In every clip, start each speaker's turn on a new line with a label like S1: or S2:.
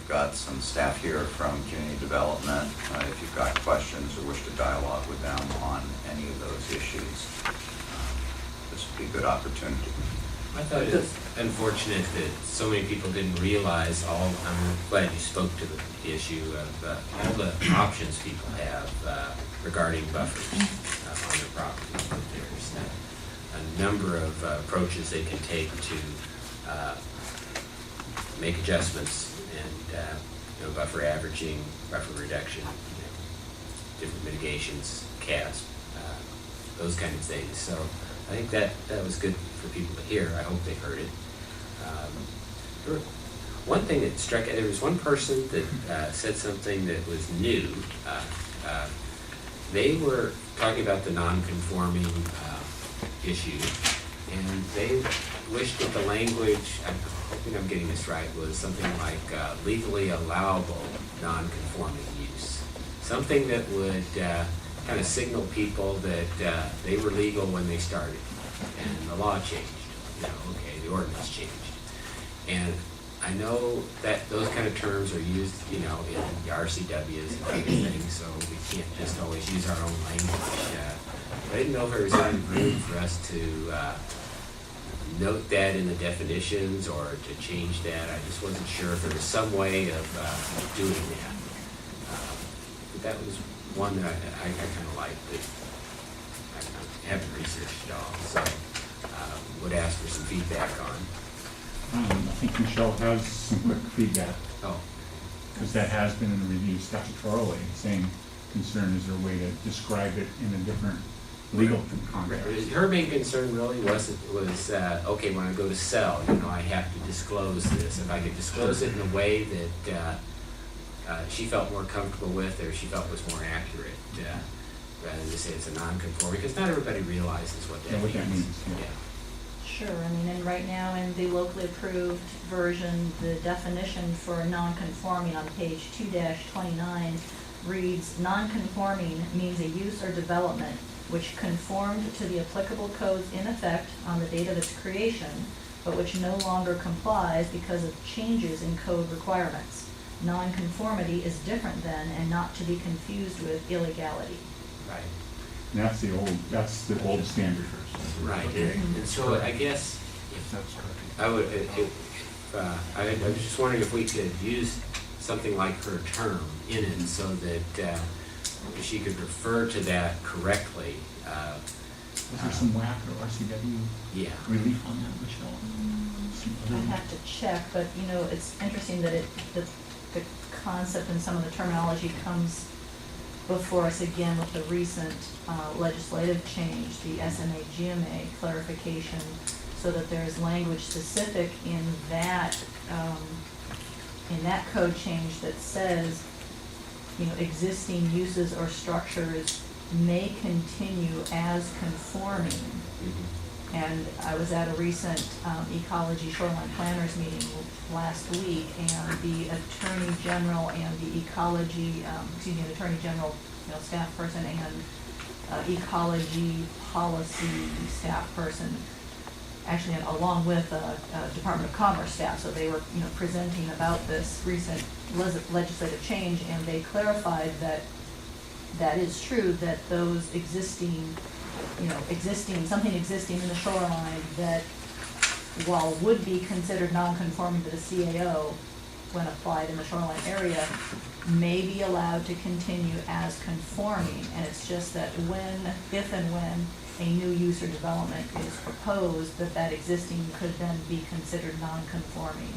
S1: we've got some staff here from community development. If you've got questions or wish to dialogue with them on any of those issues, this would be a good opportunity.
S2: I thought it was unfortunate that so many people didn't realize I'm glad you spoke to the issue of all the options people have regarding buffers on their property. There's a number of approaches they can take to make adjustments and buffer averaging, buffer reduction, different mitigations, CAS, those kind of things. So I think that was good for people to hear. I hope they heard it. One thing that struck, there was one person that said something that was new. They were talking about the non-conforming issue, and they wished that the language, I'm hoping I'm getting this right, was something like legally allowable non-conforming use. Something that would kind of signal people that they were legal when they started, and the law changed. Okay, the ordinance changed. And I know that those kind of terms are used, in the RCWs and other things, so we can't just always use our own language. I didn't know if there was any room for us to note that in the definitions or to change that. I just wasn't sure if there was some way of doing that. But that was one that I kind of liked that I haven't researched at all, so would ask for some feedback on.
S3: I think Michelle has some quick feedback.
S2: Oh.
S3: Because that has been in the review statutorily. Same concern, is there a way to describe it in a different legal context?
S2: Her main concern really was okay, when I go to sell, I have to disclose this. If I could disclose it in a way that she felt more comfortable with, or she felt was more accurate, rather than to say it's a non-conforming, because not everybody realizes what that means. Yeah.
S4: Sure, and right now in the locally approved version, the definition for non-conforming on page 2-29 reads, non-conforming means a use or development which conformed to the applicable codes in effect on the date of its creation, but which no longer complies because of changes in code requirements. Non-conformity is different than and not to be confused with illegality.
S2: Right.
S3: And that's the old standard.
S2: Right,
S3: Okay.
S2: and so I guess I would, I was just wondering if we could use something like her term in it so that she could refer to that correctly.
S3: Is there some WAC or RCW relief on that, Michelle?
S4: I have to check, but it's interesting that the concept and some of the terminology comes before us again with the recent legislative change, the SMA-GMA clarification, so that there's language specific in that code change that says, existing uses or structures may continue as conforming.
S2: Mm-hmm.
S4: And I was at a recent ecology shoreline planners meeting last week, and the Attorney General and the ecology, the Attorney General, staff person, and ecology policy staff person, actually along with Department of Commerce staff, so they were presenting about this recent legislative change, and they clarified that that is true, that those existing something existing in the shoreline that, while would be considered non-conforming to the CAO when applied in the shoreline area, may be allowed to continue as conforming. And it's just that if and when a new use or development is proposed, that existing could then be considered non-conforming.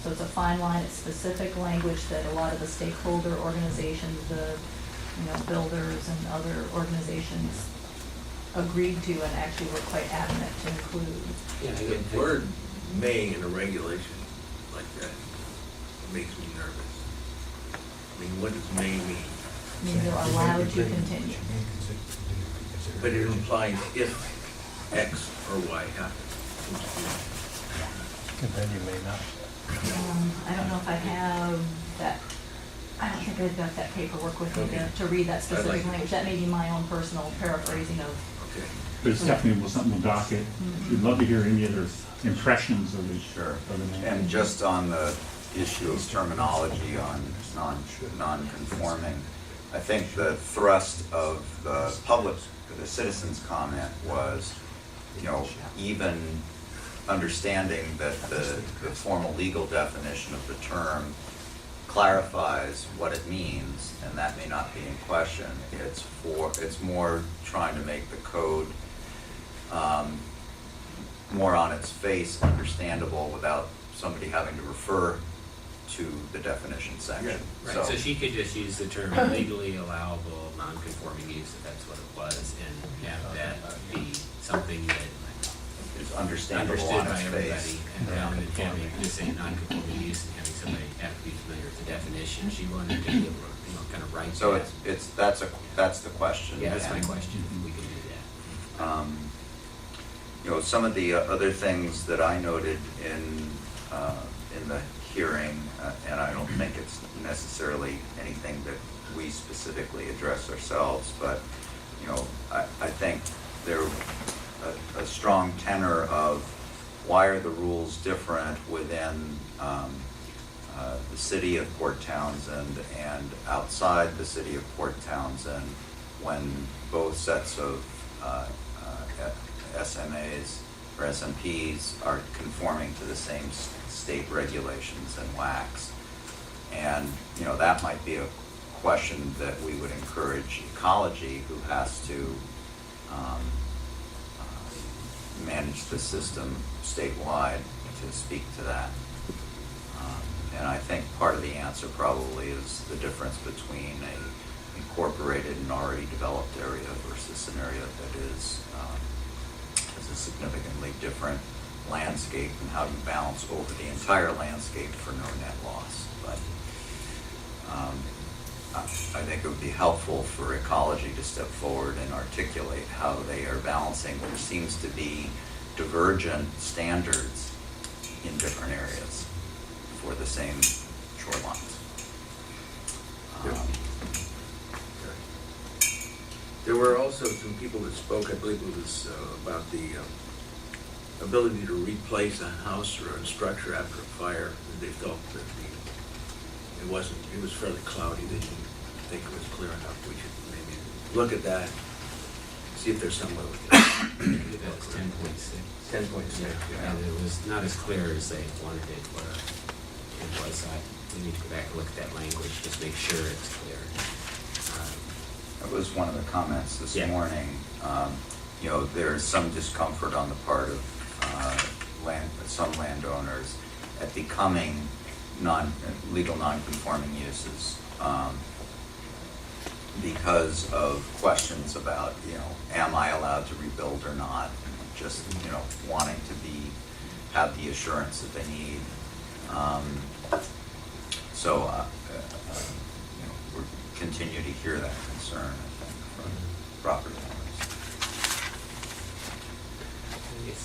S4: So it's a fine line. It's specific language that a lot of the stakeholder organizations, the builders and other organizations agreed to and actually were quite adamant to include.
S2: Yeah,
S5: The word may in a regulation like that makes me nervous. I mean, what does may mean?
S4: I mean, they're allowed to continue.
S5: But it implies if X or Y happens.
S6: And then you may not.
S4: I don't know if I have that. I don't think I've got that paperwork with me to read that specific language. That may be my own personal paraphrasing of.
S5: Okay.
S3: But it's definitely something we'll docket. We'd love to hear any other impressions of the
S1: Sure.
S3: of the
S1: And just on the issues, terminology on non-conforming. I think the thrust of the citizens' comment was, even understanding that the formal legal definition of the term clarifies what it means, and that may not be in question. It's more trying to make the code more on its face understandable without somebody having to refer to the definition section.
S2: Right, so she could just use the term legally allowable non-conforming use, if that's what it was, and have that be something that
S1: Is understandable
S2: understood
S1: on
S2: by
S1: its
S2: everybody,
S1: face.
S2: and rather than having, just saying non-conforming use and having somebody have to be familiar with the definition, she wanted to be able to, kind of write that.
S1: So that's the question.
S2: Yeah, that's my
S1: And,
S2: question, if we can do that.
S1: Some of the other things that I noted in the hearing, and I don't think it's necessarily anything that we specifically address ourselves, but, I think there a strong tenor of why are the rules different within the city of Port Townsend and outside the city of Port Townsend when both sets of SMAs or SMPs are conforming to the same state regulations and WACs. And, that might be a question that we would encourage ecology, who has to manage the system statewide, to speak to that. And I think part of the answer probably is the difference between a incorporated and already developed area versus an area that has a significantly different landscape, and how you balance over the entire landscape for no net loss. But I think it would be helpful for ecology to step forward and articulate how they are balancing what seems to be divergent standards in different areas for the same shorelines.
S5: There were also some people that spoke, I believe it was about the ability to replace a house or a structure after a fire. They felt that it was fairly cloudy. They didn't think it was clear enough. We should maybe look at that, see if there's some way we can.
S2: I believe that was 10.6.
S5: 10.6, yeah.
S2: And it was not as clear as they wanted it, or it was. We need to go back and look at that language, just make sure it's clear.
S1: That was one of the comments this
S2: Yeah.
S1: morning. There's some discomfort on the part of some landowners at becoming legal non-conforming uses because of questions about, am I allowed to rebuild or not? Just, wanting to have the assurance that they need. We continue to hear that concern, I think, from property owners.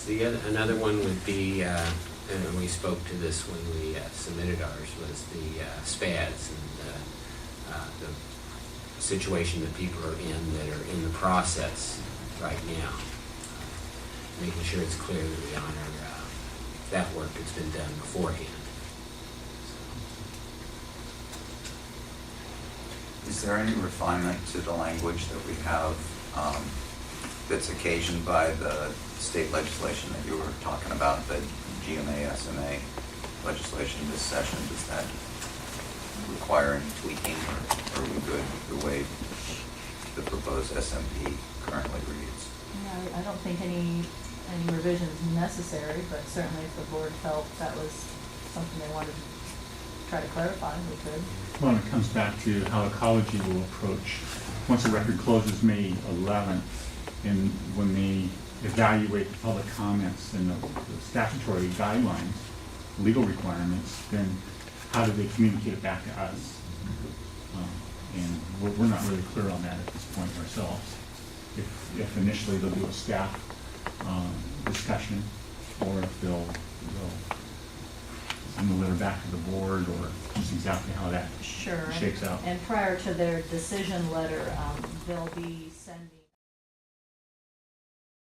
S2: I guess another one would be, and we spoke to this when we submitted ours, was the SPADs and the situation that people are in the process right now. Making sure it's clear that we honor that work that's been done beforehand.
S1: Is there any refinement to the language that we have that's occasioned by the state legislation that you were talking about, the GMA, SMA legislation this session? Does that require any tweaking, or are we good the way the proposed SMP currently reads?
S4: No, I don't think any revision is necessary, but certainly if the board felt that was something they wanted to try to clarify, we could.
S3: Well, it comes back to how ecology will approach, once the record closes May 11th, and when they evaluate the public comments and the statutory guidelines, legal requirements, then how do they communicate it back to us? And we're not really clear on that at this point ourselves. If initially they'll do a staff discussion, or if they'll send the letter back to the board, or just exactly how that
S4: Sure.
S3: shakes out.
S4: And prior to their decision letter, they'll be sending